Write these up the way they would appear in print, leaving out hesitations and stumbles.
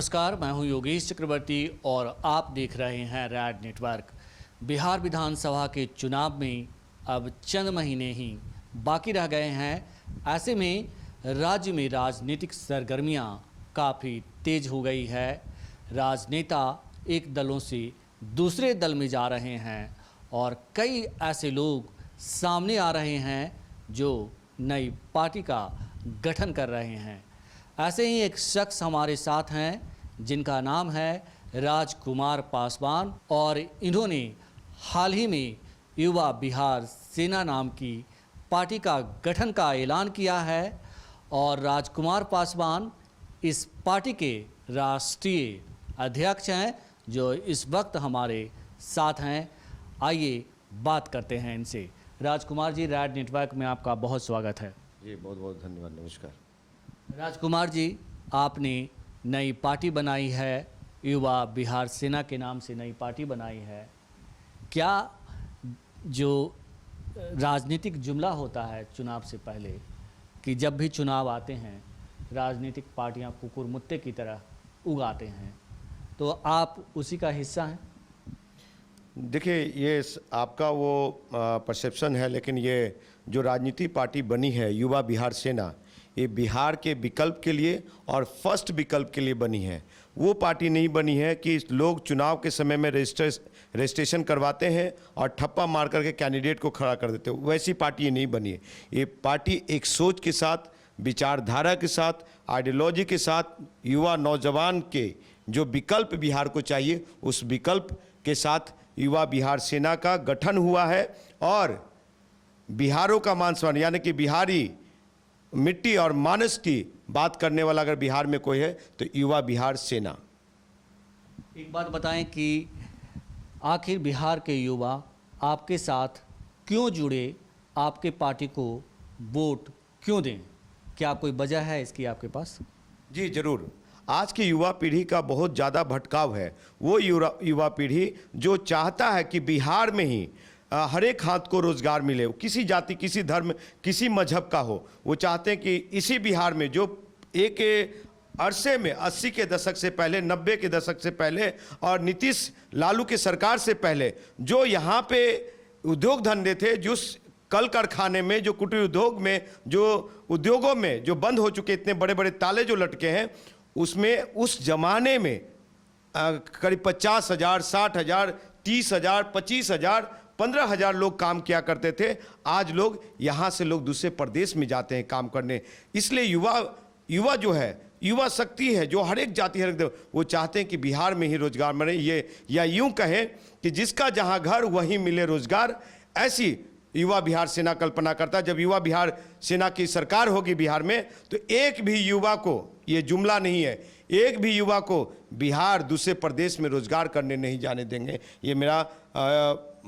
नमस्कार, मैं हूं योगेश चक्रवर्ती और आप देख रहे हैं रैड नेटवर्क। बिहार विधानसभा के चुनाव में अब चंद महीने ही बाकी रह गए हैं। ऐसे में राज्य में राजनीतिक सरगर्मियां काफ़ी तेज हो गई है। राजनेता एक दलों से दूसरे दल में जा रहे हैं और कई ऐसे लोग सामने आ रहे हैं जो नई पार्टी का गठन कर रहे हैं। ऐसे ही एक शख्स हमारे साथ हैं जिनका नाम है राजकुमार पासवान और इन्होंने हाल ही में युवा बिहार सेना नाम की पार्टी का गठन का ऐलान किया है और राजकुमार पासवान इस पार्टी के राष्ट्रीय अध्यक्ष हैं जो इस वक्त हमारे साथ हैं। आइए बात करते हैं इनसे। राजकुमार जी, रैड नेटवर्क में आपका बहुत स्वागत है। जी बहुत बहुत धन्यवाद, नमस्कार। राजकुमार जी, आपने नई पार्टी बनाई है, युवा बिहार सेना के नाम से नई पार्टी बनाई है। क्या जो राजनीतिक जुमला होता है चुनाव से पहले कि जब भी चुनाव आते हैं राजनीतिक पार्टियां कुकुर मुत्ते की तरह उगाते हैं, तो आप उसी का हिस्सा हैं? देखिए, ये आपका वो परसेप्शन है, लेकिन ये जो राजनीति पार्टी बनी है युवा बिहार सेना, ये बिहार के विकल्प के लिए और फर्स्ट विकल्प के लिए बनी है। वो पार्टी नहीं बनी है कि लोग चुनाव के समय में रजिस्ट्रेशन करवाते हैं और ठप्पा मार करके कैंडिडेट को खड़ा कर देते हो, वैसी पार्टी ये नहीं बनी है। ये पार्टी एक सोच के साथ, विचारधारा के साथ, आइडियोलॉजी के साथ, युवा नौजवान के जो विकल्प बिहार को चाहिए उस विकल्प के साथ युवा बिहार सेना का गठन हुआ है। और बिहारों का मान सम्मान, यानी कि बिहारी मिट्टी और मानस की बात करने वाला अगर बिहार में कोई है तो युवा बिहार सेना। एक बात बताएं कि आखिर बिहार के युवा आपके साथ क्यों जुड़े, आपके पार्टी को वोट क्यों दें? क्या कोई वजह है इसकी आपके पास? जी ज़रूर। आज की युवा पीढ़ी का बहुत ज़्यादा भटकाव है। वो युवा पीढ़ी जो चाहता है कि बिहार में ही हर एक हाथ को रोज़गार मिले, किसी जाति, किसी धर्म, किसी मजहब का हो। वो चाहते हैं कि इसी बिहार में जो एक अरसे में 80 के दशक से पहले, 90 के दशक से पहले और नीतीश लालू के सरकार से पहले जो यहाँ पे उद्योग धंधे थे, जो कल कारखाने में, जो कुटीर उद्योग में, जो उद्योगों में जो बंद हो चुके, इतने बड़े बड़े ताले जो लटके हैं, उसमें उस जमाने में करीब 50,000, 60,000, 30,000, 25,000, 15,000 लोग काम किया करते थे। आज लोग यहाँ से लोग दूसरे प्रदेश में जाते हैं काम करने। इसलिए युवा जो है, युवा शक्ति है जो हर एक जाति, हर एक, वो चाहते हैं कि बिहार में ही रोजगार मिले। ये या यूं कहें कि जिसका जहाँ घर वहीं मिले रोजगार, ऐसी युवा बिहार सेना कल्पना करता है। जब युवा बिहार सेना की सरकार होगी बिहार में तो एक भी युवा को, ये जुमला नहीं है, एक भी युवा को बिहार दूसरे प्रदेश में रोजगार करने नहीं जाने देंगे। ये मेरा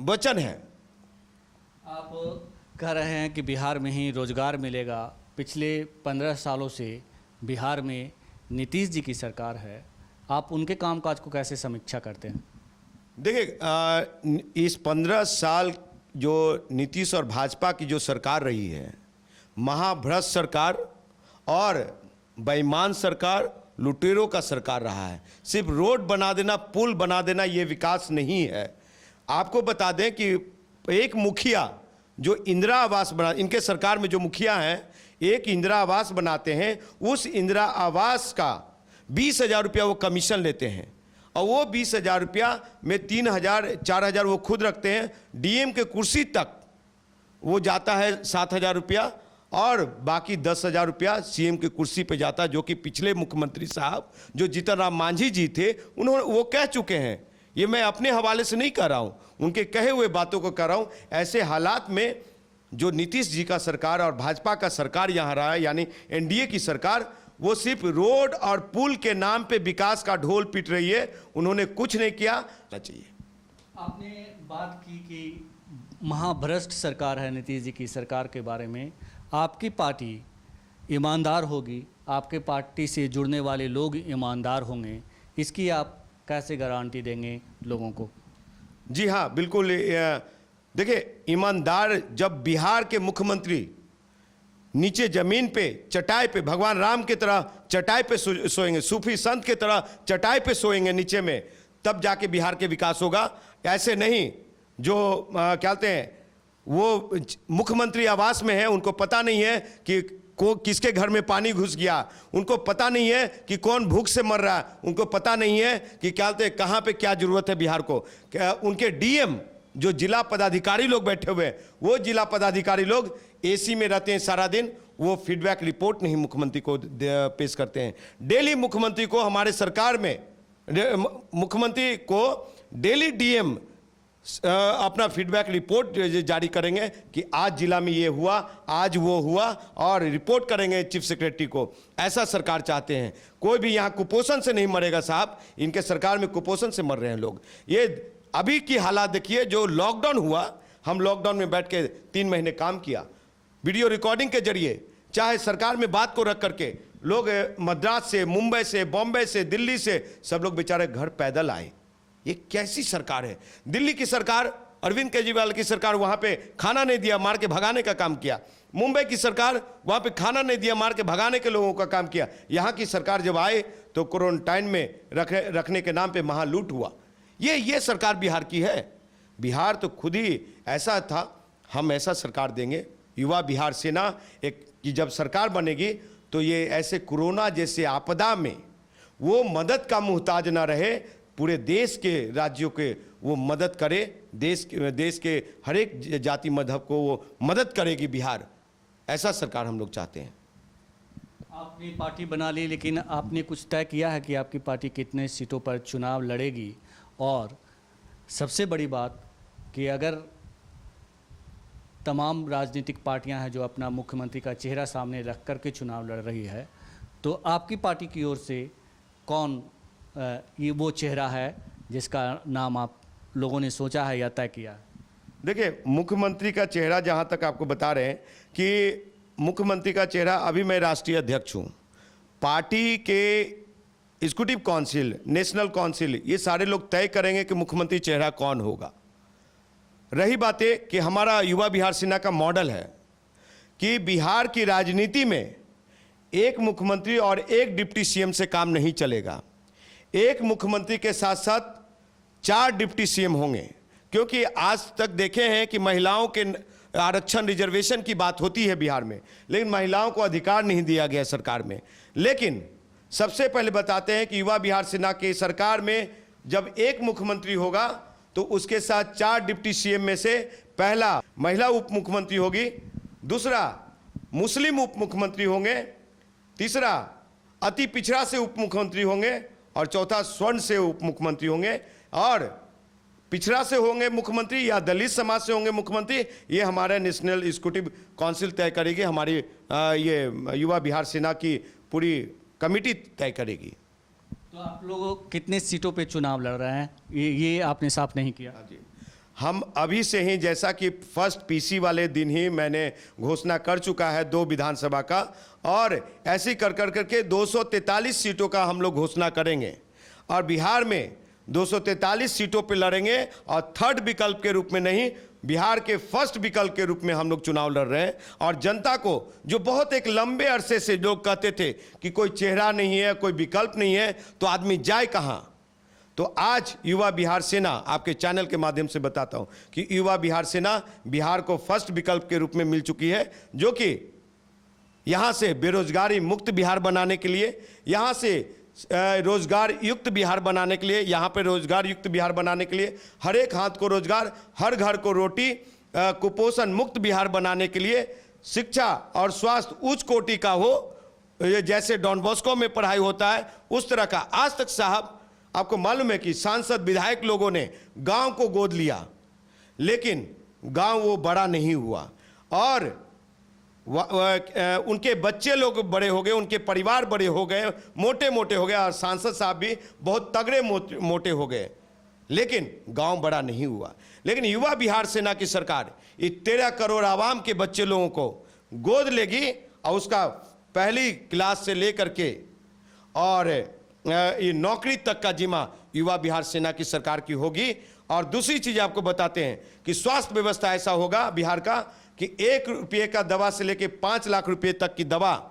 वचन है। आप कह रहे हैं कि बिहार में ही रोजगार मिलेगा। पिछले 15 सालों से बिहार में नीतीश जी की सरकार है, आप उनके कामकाज को कैसे समीक्षा करते हैं? देखिए, इस 15 साल जो नीतीश और भाजपा की जो सरकार रही है, महाभ्रष्ट सरकार और बेईमान सरकार, लुटेरों का सरकार रहा है। सिर्फ रोड बना देना, पुल बना देना ये विकास नहीं है। आपको बता दें कि एक मुखिया जो इंदिरा आवास बना, इनके सरकार में जो मुखिया हैं, एक इंदिरा आवास बनाते हैं, उस इंदिरा आवास का 20,000 रुपया वो कमीशन लेते हैं और वो 20,000 रुपया में 3,000, 4,000 वो खुद रखते हैं। डीएम के कुर्सी तक वो जाता है 7,000 रुपया और बाकी 10,000 रुपया सीएम की कुर्सी पे जाता है, जो कि पिछले मुख्यमंत्री साहब जो जीतन राम मांझी जी थे, उन्होंने वो कह चुके हैं। ये मैं अपने हवाले से नहीं कह रहा हूँ, उनके कहे हुए बातों को कह रहा हूँ। ऐसे हालात में जो नीतीश जी का सरकार और भाजपा का सरकार यहाँ रहा है, यानी एनडीए की सरकार, वो सिर्फ रोड और पुल के नाम पे विकास का ढोल पीट रही है। उन्होंने कुछ नहीं किया चाहिए। आपने बात की कि महाभ्रष्ट सरकार है नीतीश जी की सरकार के बारे में। आपकी पार्टी ईमानदार होगी, आपके पार्टी से जुड़ने वाले लोग ईमानदार होंगे, इसकी आप कैसे गारंटी देंगे लोगों को? जी हाँ, बिल्कुल। देखिए, ईमानदार, जब बिहार के मुख्यमंत्री नीचे जमीन पे चटाई पे भगवान राम की तरह चटाई पे सोएंगे, सूफी संत की तरह चटाई पे सोएंगे नीचे में, तब जाके बिहार के विकास होगा। ऐसे नहीं जो क्या कहते हैं वो मुख्यमंत्री आवास में है, उनको पता नहीं है कि किसके घर में पानी घुस गया, उनको पता नहीं है कि कौन भूख से मर रहा है, उनको पता नहीं है कि क्या कहते हैं कहाँ पे क्या जरूरत है बिहार को। उनके डीएम जो जिला पदाधिकारी लोग बैठे हुए हैं, वो जिला पदाधिकारी लोग एसी में रहते हैं सारा दिन, वो फीडबैक रिपोर्ट नहीं मुख्यमंत्री को पेश करते हैं। डेली मुख्यमंत्री को हमारे सरकार में मुख्यमंत्री को डेली डीएम अपना फीडबैक रिपोर्ट जारी करेंगे कि आज जिला में ये हुआ, आज वो हुआ, और रिपोर्ट करेंगे चीफ सेक्रेटरी को। ऐसा सरकार चाहते हैं। कोई भी यहाँ कुपोषण से नहीं मरेगा साहब, इनके सरकार में कुपोषण से मर रहे हैं लोग। ये अभी की हालात देखिए, जो लॉकडाउन हुआ, हम लॉकडाउन में बैठ के 3 महीने काम किया वीडियो रिकॉर्डिंग के जरिए, चाहे सरकार में बात को रख करके लोग मद्रास से, मुंबई से, बॉम्बे से, दिल्ली से सब लोग बेचारे घर पैदल आए। ये कैसी सरकार है? दिल्ली की सरकार, अरविंद केजरीवाल की सरकार वहां पे खाना नहीं दिया, मार के भगाने का काम किया। मुंबई की सरकार वहां पे खाना नहीं दिया, मार के भगाने के लोगों का काम किया। यहाँ की सरकार जब आए तो क्वारंटाइन में रखने के नाम पे महालूट हुआ। ये सरकार बिहार की है। बिहार तो खुद ही ऐसा था, हम ऐसा सरकार देंगे। युवा बिहार सेना एक कि जब सरकार बनेगी तो ये ऐसे कोरोना जैसे आपदा में वो मदद का मुहताज ना रहे, पूरे देश के राज्यों के वो मदद करे, देश के हर एक जाति मजहब को वो मदद करेगी बिहार। ऐसा सरकार हम लोग चाहते हैं। आपने पार्टी बना ली, लेकिन आपने कुछ तय किया है कि आपकी पार्टी कितने सीटों पर चुनाव लड़ेगी? और सबसे बड़ी बात कि अगर तमाम राजनीतिक पार्टियां हैं जो अपना मुख्यमंत्री का चेहरा सामने रख कर के चुनाव लड़ रही है, तो आपकी पार्टी की ओर से कौन ये वो चेहरा है जिसका नाम आप लोगों ने सोचा है या तय किया है? देखिए, मुख्यमंत्री का चेहरा जहां तक आपको बता रहे हैं कि मुख्यमंत्री का चेहरा, अभी मैं राष्ट्रीय अध्यक्ष हूं, पार्टी के एग्जीक्यूटिव काउंसिल, नेशनल काउंसिल, ये सारे लोग तय करेंगे कि मुख्यमंत्री चेहरा कौन होगा। रही बातें कि हमारा युवा बिहार सेना का मॉडल है कि बिहार की राजनीति में एक मुख्यमंत्री और एक डिप्टी सीएम से काम नहीं चलेगा। एक मुख्यमंत्री के साथ साथ 4 डिप्टी सीएम होंगे, क्योंकि आज तक देखे हैं कि महिलाओं के आरक्षण, रिजर्वेशन की बात होती है बिहार में, लेकिन महिलाओं को अधिकार नहीं दिया गया सरकार में। लेकिन सबसे पहले बताते हैं कि युवा बिहार सेना की सरकार में जब एक मुख्यमंत्री होगा तो उसके साथ 4 डिप्टी सीएम में से पहला महिला उप मुख्यमंत्री होगी, दूसरा मुस्लिम उप मुख्यमंत्री होंगे, तीसरा अति पिछड़ा से उप मुख्यमंत्री होंगे, और चौथा स्वर्ण से उप मुख्यमंत्री होंगे। और पिछड़ा से होंगे मुख्यमंत्री या दलित समाज से होंगे मुख्यमंत्री, ये हमारा नेशनल एग्जीक्यूटिव काउंसिल तय करेगी, हमारी ये युवा बिहार सेना की पूरी कमेटी तय करेगी। तो आप लोग कितने सीटों पे चुनाव लड़ रहे हैं, ये आपने साफ नहीं किया? हम अभी से ही, जैसा कि फर्स्ट पीसी वाले दिन ही मैंने घोषणा कर चुका है 2 विधानसभा का, और ऐसे कर करके 243 सीटों का हम लोग घोषणा करेंगे, और बिहार में 243 सीटों पे लड़ेंगे, और थर्ड विकल्प के रूप में नहीं, बिहार के फर्स्ट विकल्प के रूप में हम लोग चुनाव लड़ रहे हैं। और जनता को, जो बहुत एक लंबे अरसे से लोग कहते थे कि कोई चेहरा नहीं है, कोई विकल्प नहीं है, तो आदमी जाए कहाँ, तो आज युवा बिहार सेना, आपके चैनल के माध्यम से बताता हूं कि युवा बिहार सेना बिहार को फर्स्ट विकल्प के रूप में मिल चुकी है, जो कि यहां से बेरोजगारी मुक्त बिहार बनाने के लिए, यहां से रोजगार युक्त बिहार बनाने के लिए, यहाँ पे रोजगार युक्त बिहार बनाने के लिए, हर एक हाथ को रोजगार, हर घर को रोटी, कुपोषण मुक्त बिहार बनाने के लिए, शिक्षा और स्वास्थ्य उच्च कोटि का हो, जैसे डॉन बॉस्को में पढ़ाई होता है उस तरह का। आज तक साहब आपको मालूम है कि सांसद विधायक लोगों ने गांव को गोद लिया, लेकिन गांव वो बड़ा नहीं हुआ, और उनके बच्चे लोग बड़े हो गए, उनके परिवार बड़े हो गए, मोटे मोटे हो गए, और सांसद साहब भी बहुत तगड़े मोटे हो गए, लेकिन गांव बड़ा नहीं हुआ। लेकिन युवा बिहार सेना की सरकार ये 13 करोड़ आवाम के बच्चे लोगों को गोद लेगी, और उसका पहली क्लास से लेकर के और ये नौकरी तक का जिम्मा युवा बिहार सेना की सरकार की होगी। और दूसरी चीज आपको बताते हैं कि स्वास्थ्य व्यवस्था ऐसा होगा बिहार का कि 1 रुपये का दवा से लेके 5 लाख रुपये तक की दवा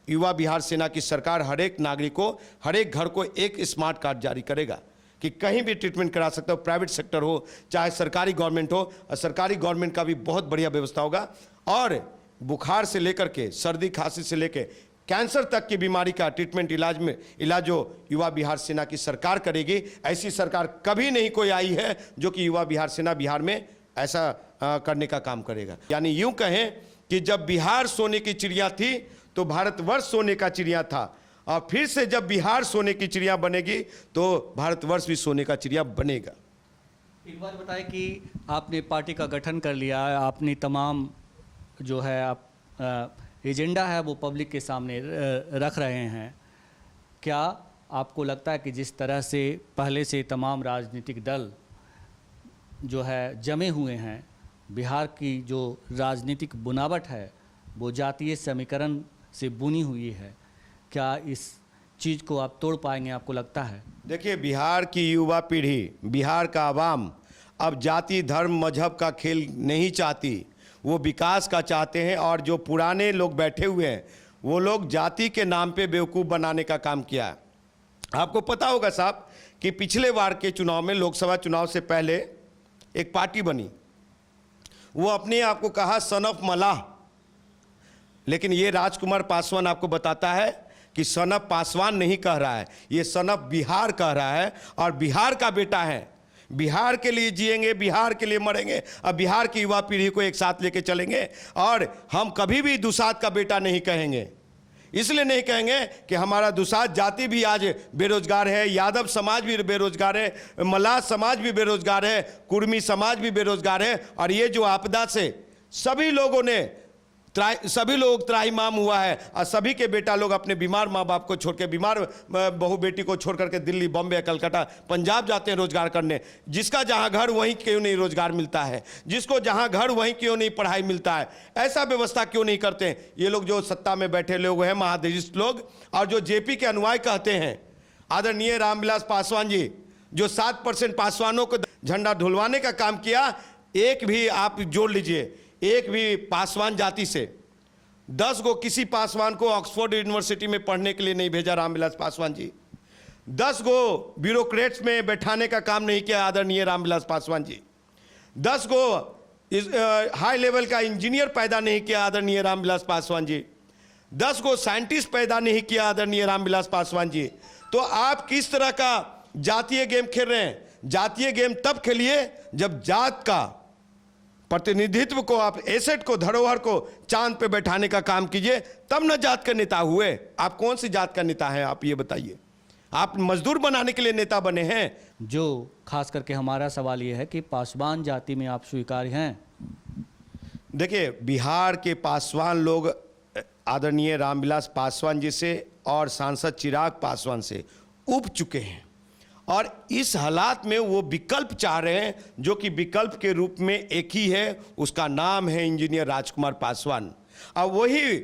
युवा बिहार सेना की सरकार हर एक नागरिक को, हर एक घर को एक स्मार्ट कार्ड जारी करेगा कि कहीं भी ट्रीटमेंट करा सकते हो, प्राइवेट सेक्टर हो चाहे सरकारी गवर्नमेंट हो। और सरकारी गवर्नमेंट का भी बहुत बढ़िया व्यवस्था होगा। और बुखार से लेकर के सर्दी खांसी से लेकर कैंसर तक की बीमारी का ट्रीटमेंट इलाज जो युवा बिहार सेना की सरकार करेगी। ऐसी सरकार कभी नहीं कोई आई है जो कि युवा बिहार सेना बिहार में ऐसा करने का काम करेगा। यानी यूं कहें कि जब बिहार सोने की चिड़िया थी तो भारतवर्ष सोने का चिड़िया था, और फिर से जब बिहार सोने की चिड़िया बनेगी तो भारतवर्ष भी सोने का चिड़िया बनेगा। एक बार बताएं कि आपने पार्टी का गठन कर लिया है, आपने तमाम जो है आप एजेंडा है वो पब्लिक के सामने रख रहे हैं। क्या आपको लगता है कि जिस तरह से पहले से तमाम राजनीतिक दल जो है जमे हुए हैं, बिहार की जो राजनीतिक बुनावट है वो जातीय समीकरण से बुनी हुई है, क्या इस चीज़ को आप तोड़ पाएंगे, आपको लगता है? देखिए, बिहार की युवा पीढ़ी, बिहार का आवाम अब जाति धर्म मजहब का खेल नहीं चाहती, वो विकास का चाहते हैं। और जो पुराने लोग बैठे हुए हैं वो लोग जाति के नाम पे बेवकूफ़ बनाने का काम किया है। आपको पता होगा साहब कि पिछले बार के चुनाव में, लोकसभा चुनाव से पहले एक पार्टी बनी, वो अपने आप को कहा सन ऑफ मलाह, लेकिन ये राजकुमार पासवान आपको बताता है कि सन ऑफ पासवान नहीं कह रहा है, ये सन ऑफ बिहार कह रहा है। और बिहार का बेटा है, बिहार के लिए जिएंगे, बिहार के लिए मरेंगे, और बिहार की युवा पीढ़ी को एक साथ लेके चलेंगे। और हम कभी भी दुसाध का बेटा नहीं कहेंगे, इसलिए नहीं कहेंगे कि हमारा दुसाध जाति भी आज बेरोजगार है, यादव समाज भी बेरोजगार है, मल्लाह समाज भी बेरोजगार है, कुर्मी समाज भी बेरोजगार है। और ये जो आपदा से सभी लोग त्राहिमाम हुआ है, और सभी के बेटा लोग अपने बीमार माँ बाप को छोड़ के, बीमार बहू बेटी को छोड़ करके दिल्ली, बॉम्बे, कलकत्ता, पंजाब जाते हैं रोजगार करने। जिसका जहाँ घर वहीं क्यों नहीं रोजगार मिलता है, जिसको जहाँ घर वहीं क्यों नहीं पढ़ाई मिलता है, ऐसा व्यवस्था क्यों नहीं करते हैं ये लोग जो सत्ता में बैठे लोग हैं, महादेशिस्ट लोग, और जो जेपी के अनुयायी कहते हैं। आदरणीय रामविलास पासवान जी जो 7% पासवानों को झंडा ढुलवाने का काम किया, एक भी आप जोड़ लीजिए, एक भी पासवान जाति से 10 गो किसी पासवान को ऑक्सफोर्ड यूनिवर्सिटी में पढ़ने के लिए नहीं भेजा रामविलास पासवान जी। 10 गो ब्यूरोक्रेट्स में बैठाने का काम नहीं किया आदरणीय Ramvilas Paswan ji. 10 go high level का इंजीनियर पैदा नहीं किया आदरणीय रामविलास पासवान जी। 10 गो साइंटिस्ट पैदा नहीं किया आदरणीय रामविलास पासवान जी। तो आप किस तरह का जातीय गेम खेल रहे हैं? जातीय गेम तब खेलिए जब जात का प्रतिनिधित्व को, आप एसेट को, धरोहर को चांद पे बैठाने का काम कीजिए, तब न जात का नेता हुए। आप कौन सी जात का नेता हैं, आप ये बताइए? आप मजदूर बनाने के लिए नेता बने हैं। जो खास करके हमारा सवाल ये है कि पासवान जाति में आप स्वीकार्य हैं? देखिए, बिहार के पासवान लोग आदरणीय रामविलास पासवान जी से और सांसद चिराग पासवान से उब चुके हैं, और इस हालात में वो विकल्प चाह रहे हैं, जो कि विकल्प के रूप में एक ही है, उसका नाम है इंजीनियर राजकुमार पासवान। और वही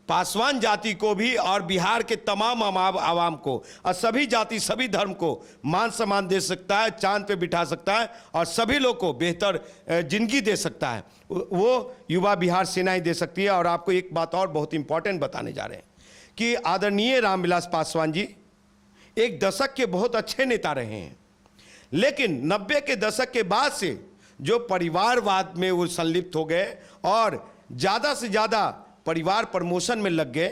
पासवान जाति को भी और बिहार के तमाम आवाम को और सभी जाति सभी धर्म को मान सम्मान दे सकता है, चांद पे बिठा सकता है, और सभी लोग को बेहतर जिंदगी दे सकता है। वो युवा बिहार सेना ही दे सकती है। और आपको एक बात और बहुत इंपॉर्टेंट बताने जा रहे हैं कि आदरणीय रामविलास पासवान जी एक दशक के बहुत अच्छे नेता रहे हैं, लेकिन 90 के दशक के बाद से जो परिवारवाद में वो संलिप्त हो गए और ज़्यादा से ज़्यादा परिवार प्रमोशन में लग गए,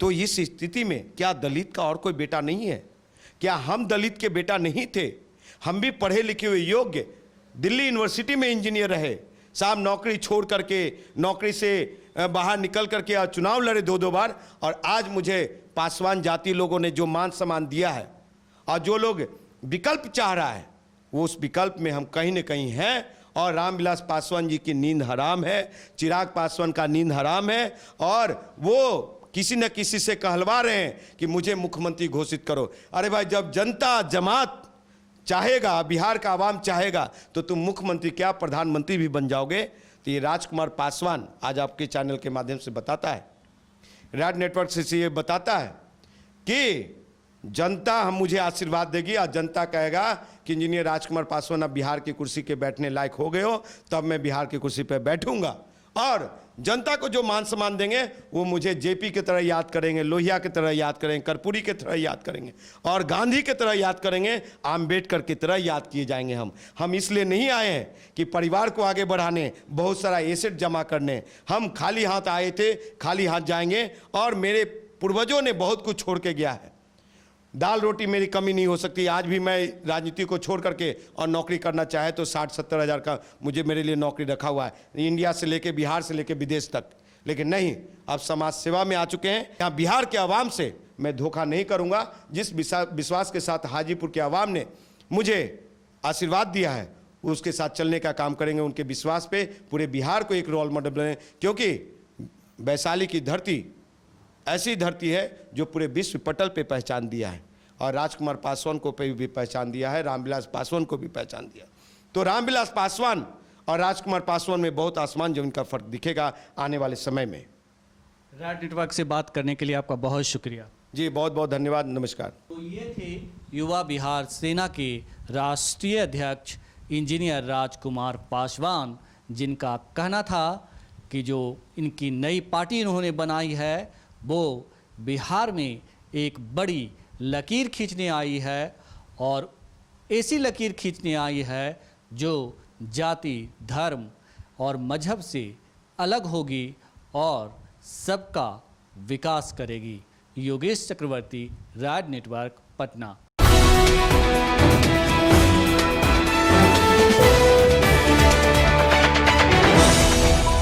तो इस स्थिति में क्या दलित का और कोई बेटा नहीं है? क्या हम दलित के बेटा नहीं थे? हम भी पढ़े लिखे हुए योग्य, दिल्ली यूनिवर्सिटी में इंजीनियर रहे साहब, नौकरी छोड़ करके, नौकरी से बाहर निकल करके चुनाव लड़े 2 बार, और आज मुझे पासवान जाति लोगों ने जो मान सम्मान दिया है, और जो लोग विकल्प चाह रहा है, वो उस विकल्प में हम कहीं न कहीं हैं। और रामविलास पासवान जी की नींद हराम है, चिराग पासवान का नींद हराम है, और वो किसी न किसी से कहलवा रहे हैं कि मुझे मुख्यमंत्री घोषित करो। अरे भाई, जब जनता जमात चाहेगा, बिहार का आवाम चाहेगा, तो तुम मुख्यमंत्री क्या प्रधानमंत्री भी बन जाओगे। तो ये राजकुमार पासवान आज आपके चैनल के माध्यम से बताता है, रेड नेटवर्क से ये बताता है कि जनता हम मुझे आशीर्वाद देगी, और जनता कहेगा कि इंजीनियर राजकुमार पासवान अब बिहार की कुर्सी के बैठने लायक हो गए हो, तब मैं बिहार की कुर्सी पर बैठूंगा। और जनता को जो मान सम्मान देंगे वो मुझे जेपी की तरह याद करेंगे, लोहिया की तरह याद करेंगे, कर्पूरी की तरह याद करेंगे और गांधी की तरह याद करेंगे, आम्बेडकर की तरह याद किए जाएंगे। हम इसलिए नहीं आए हैं कि परिवार को आगे बढ़ाने, बहुत सारा एसेट जमा करने। हम खाली हाथ आए थे, खाली हाथ जाएंगे। और मेरे पूर्वजों ने बहुत कुछ छोड़ के गया है। दाल रोटी मेरी कमी नहीं हो सकती। आज भी मैं राजनीति को छोड़ करके और नौकरी करना चाहे तो 60-70 हज़ार का मुझे मेरे लिए नौकरी रखा हुआ है, इंडिया से लेके बिहार से लेके विदेश तक। लेकिन नहीं, अब समाज सेवा में आ चुके हैं। यहाँ बिहार के आवाम से मैं धोखा नहीं करूँगा। जिस विश्वास के साथ हाजीपुर के आवाम ने मुझे आशीर्वाद दिया है उसके साथ चलने का काम करेंगे। उनके विश्वास पे पूरे बिहार को एक रोल मॉडल बने, क्योंकि वैशाली की धरती ऐसी धरती है जो पूरे विश्व पटल पे पहचान दिया है और राजकुमार पासवान को भी पहचान दिया है, रामविलास पासवान को भी पहचान दिया। तो रामविलास पासवान और राजकुमार पासवान में बहुत आसमान जमीन का फर्क दिखेगा आने वाले समय में। रैड नेटवर्क से बात करने के लिए आपका बहुत शुक्रिया जी, बहुत बहुत धन्यवाद, नमस्कार। तो ये थे युवा बिहार सेना के राष्ट्रीय अध्यक्ष इंजीनियर राजकुमार पासवान, जिनका कहना था कि जो इनकी नई पार्टी इन्होंने बनाई है वो बिहार में एक बड़ी लकीर खींचने आई है और ऐसी लकीर खींचने आई है जो जाति, धर्म और मजहब से अलग होगी और सबका विकास करेगी। योगेश चक्रवर्ती, रैड नेटवर्क, पटना।